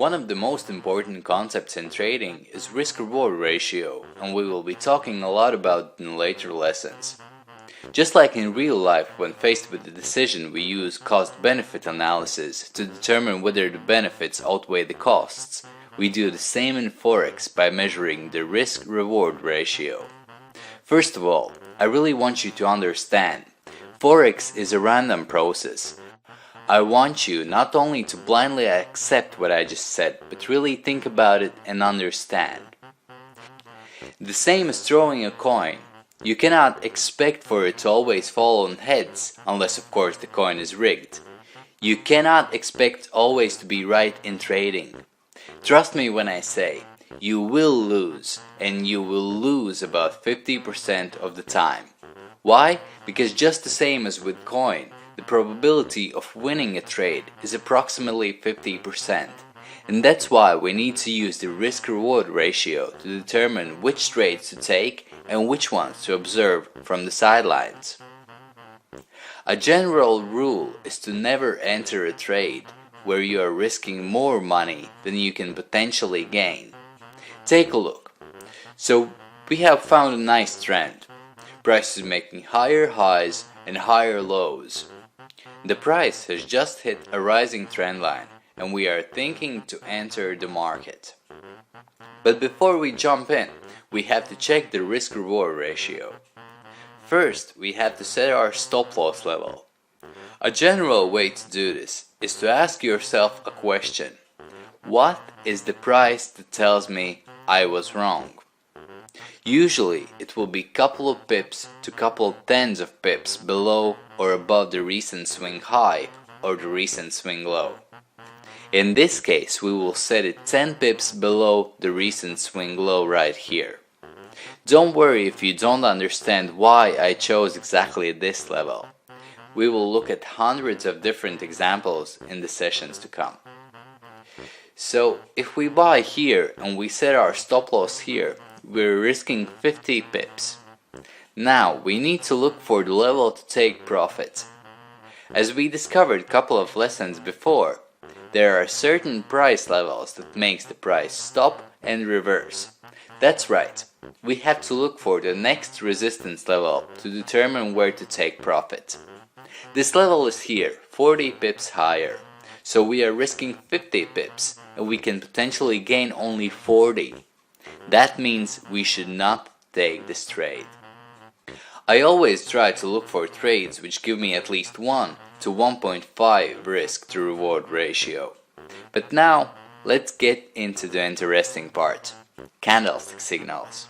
One of the most important concepts in trading is risk-reward ratio, and we will be talking a lot about it in later lessons. Just like in real life, when faced with a decision, we use cost-benefit analysis to determine whether the benefits outweigh the costs. We do the same in Forex by measuring the risk-reward ratio. First of all, I really want you to understand, Forex is a random process. I want you not only to blindly accept what I just said, but really think about it and understand. The same as throwing a coin. You cannot expect for it to always fall on heads, unless of course the coin is rigged. You cannot expect always to be right in trading. Trust me when I say, you will lose, and you will lose about 50% of the time. Why? Because just the same as with coin, the probability of winning a trade is approximately 50%. And that's why we need to use the risk-reward ratio to determine which trades to take and which ones to observe from the sidelines. A general rule is to never enter a trade where you are risking more money than you can potentially gain. Take a look. So we have found a nice trend. Prices making higher highs and higher lows. The price has just hit a rising trend line and we are thinking to enter the market. But before we jump in, we have to check the risk-reward ratio. First, we have to set our stop-loss level. A general way to do this is to ask yourself a question. What is the price that tells me I was wrong? Usually, it will be couple of pips to couple tens of pips below or above the recent swing high or the recent swing low. In this case, we will set it 10 pips below the recent swing low right here. Don't worry if you don't understand why I chose exactly this level. We will look at hundreds of different examples in the sessions to come. So, if we buy here and we set our stop loss here, we're risking 50 pips. Now, we need to look for the level to take profit. As we discovered a couple of lessons before, there are certain price levels that makes the price stop and reverse. That's right, we have to look for the next resistance level to determine where to take profit. This level is here, 40 pips higher, so we are risking 50 pips and we can potentially gain only 40. That means we should not take this trade. I always try to look for trades which give me at least 1 to 1.5 risk to reward ratio. But now, let's get into the interesting part, candlestick signals.